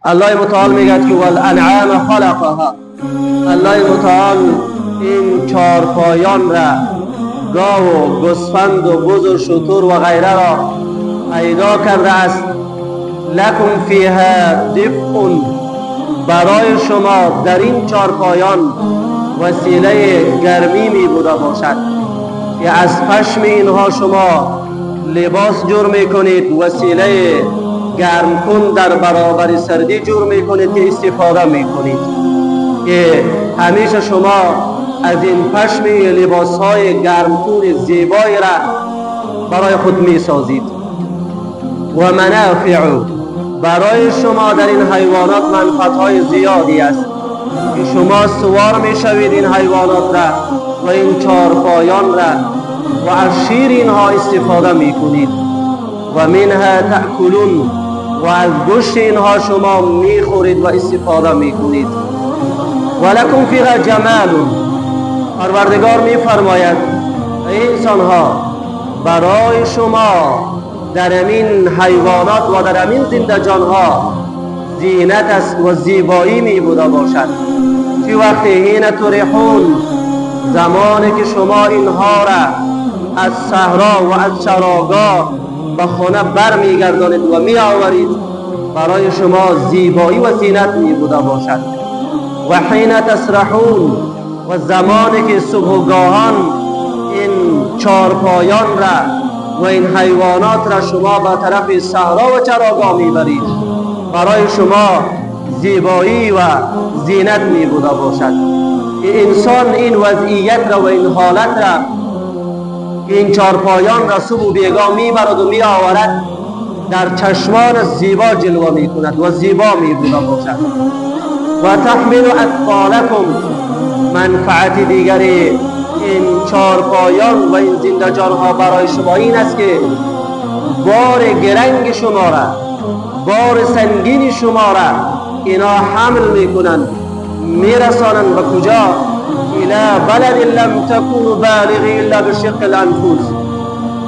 الله متعال میگه که والانعام خلقها، الله متعال این چارپایان را، گاو و گوسفند و بز و شتر و غیره را پیدا کرده است. لکم فیها دفء، برای شما در این چارپایان وسیله گرمی می بوده باشد که از پشم اینها شما لباس جور می کنید، وسیله گرم کن در برابر سردی جور می کنید که استفاده می کنید، که همیشه شما از این پشم لباس های گرم کن زیبایی را برای خود می سازید. و منافع، برای شما در این حیوانات منفعت های زیادی است که شما سوار می شوید این حیوانات را و این چارپایان را و از شیر اینها استفاده می کنید. و منها تأکلون، و از گوشت اینها شما می خورید و استفاده می کنید. و لکم فیها جمال، پروردگار می فرماید ای انسان ها، برای شما در امین حیوانات و در امین زنده جان ها زینت است و زیبایی می بوده باشد. چی وقتی حین تریحون، زمانی که شما اینها را از صحرا و از چراگاه به خانه بر می گردانید و می آورید، برای شما زیبایی و زینت می بوده باشد. و حین تسرحون، و زمانی که صبحگاهان این چارپایان را و این حیوانات را شما به طرف صحرا و چراگاه میبرید، برای شما زیبایی و زینت می بوده باشد. انسان این وضعیت را و این حالت را، این چارپایان را صبح و بیگاه میبرد و می آورد، در چشمان زیبا جلوه می کند و زیبا می بوده باشد. و تحمل اثقالکم، منفعت دیگری این چارپایان و این زنده جان ها برای شما این است که بار گرنگ شما را، بار سنگین شما را اینا حمل میکنند، میرسانند به کجا؟ الى بلد لم تكونوا بالغی الا بشق الانفس،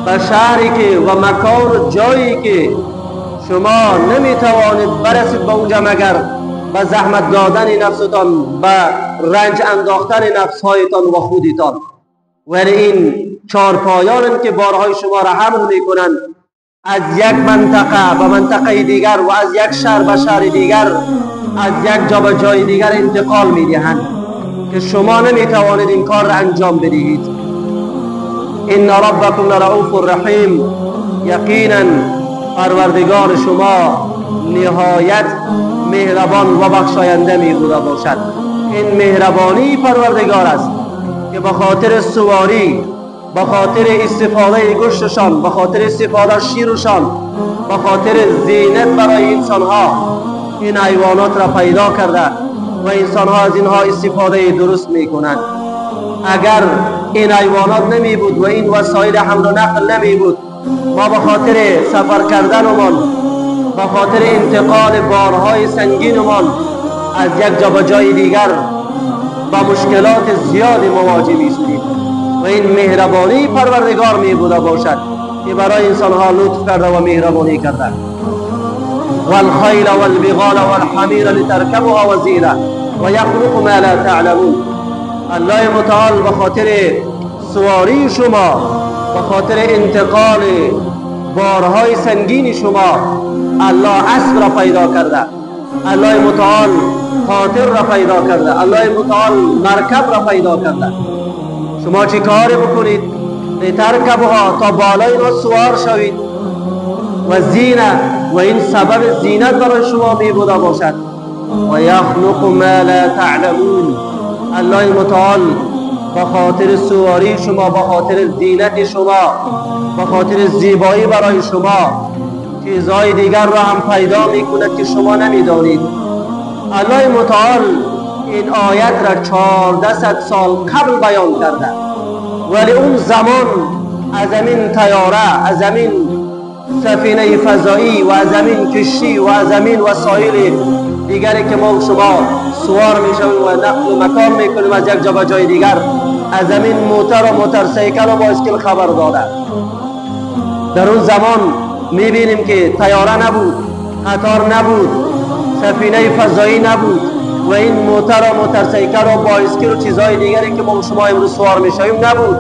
به شهری که و مکان جایی که شما نمیتوانید برسید به اونجا مگر به زحمت دادن نفستان، به رنج انداختن نفسهایتان و خودتان. ولی این چارپایان که بارهای شما را حمل میکنند، از یک منطقه به منطقه دیگر و از یک شهر به شهر دیگر، از یک جا به جای دیگر انتقال میدهند که شما نمیتوانید این کار را انجام بدهید. ان ربکم لرؤوف رحیم، یقینا پروردگار شما نهایت مهربان و بخشاینده می بوده باشد. این مهربانی پروردگار است که به خاطر سواری، به خاطر استفاده گوشتشان، به خاطر استفاده شیرشان، به خاطر زینت برای انسان ها این حیوانات را پیدا کرده و انسان ها از اینها استفاده درست می کنند. اگر این حیوانات نمی بود و این وسایل حمل و نقل نمی بود، ما به خاطر سفر کردنمان، به خاطر انتقال بارهای سنگینمان از یک جا به جای دیگر با مشکلات زیادی مواجه می‌شدیم. و این مهربانی پروردگار می بوده باشد که برای انسانها لطف کرده و مهربانی کرده. والخیل والبغال والحمیر لترکبها وزینه و یخلق ما لا تعلمون. الله متعال به خاطر سواری شما، به خاطر انتقال بارهای سنگین شما، الله اسب را پیدا کرده، الله متعال قاطر را پیدا کرده، الله متعال مرکب را پیدا کرده. شما چی کاری بکنید؟ لترکبها، تا بالای ما سوار شوید، و زینه، و این سبب زینت برای شما می بوده باشد. و یخلق ما لا تعلمون. الله متعال به خاطر سواری شما، به خاطر زینت شما، به خاطر زیبایی برای شما چیزهای دیگر را هم پیدا می کند که شما نمیدانید. الله متعال این آیت را 1400 سال قبل بیان کرده، ولی اون زمان از این طیاره، از این سفینه فضایی و از این کشتی و از این وسایل دیگری که ما شما سوار میشویم و نقل و مکان میکنیم از یک جا به جای دیگر، از این موتر و موتورسیکل و بایسکل خبر داده. در اون زمان میبینیم که طیاره نبود، قطار نبود، سفینه فضایی نبود و این موتر و موترسیکل و بایسکل و چیزهای دیگری که ما شما امروز سوار میشویم نبود.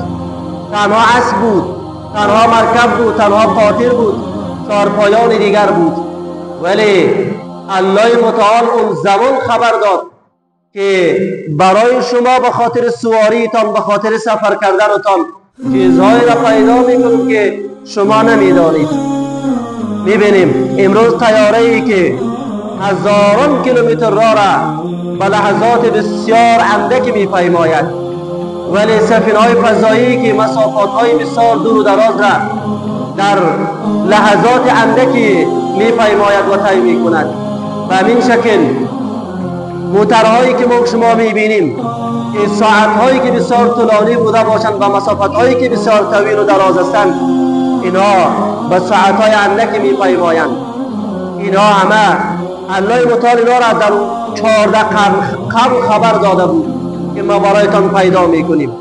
تنها اسب بود، تنها مرکب بود، تنها قاطر بود، چارپایان دیگر بود. ولی الله متعال اون زمان خبر داد که برای شما به خاطر سواریتان، به خاطر سفر کردنتان چیزهایی را پیدا میکنم که شما نمیدانید. میبینیم امروز طیاره ای که هزاران کیلومتر راه را به لحظات بسیار اندکی میپیماید، ولی سفینه های فضایی که مسافات های بسیار دور و دراز را در لحظات اندکی میپیماید و طی میکند. و همین شکل موترهایی که ما شما میبینیم که ساعتهایی که بسیار طولانی بوده باشند و مسافتهایی که بسیار طویل و دراز هستند، اینها به ساعتهای اندکی میپیمایند. اینها همه الله متعال اینا را در 14 قرن قبل خبر داده بود که ما برایتان پیدا میکنیم.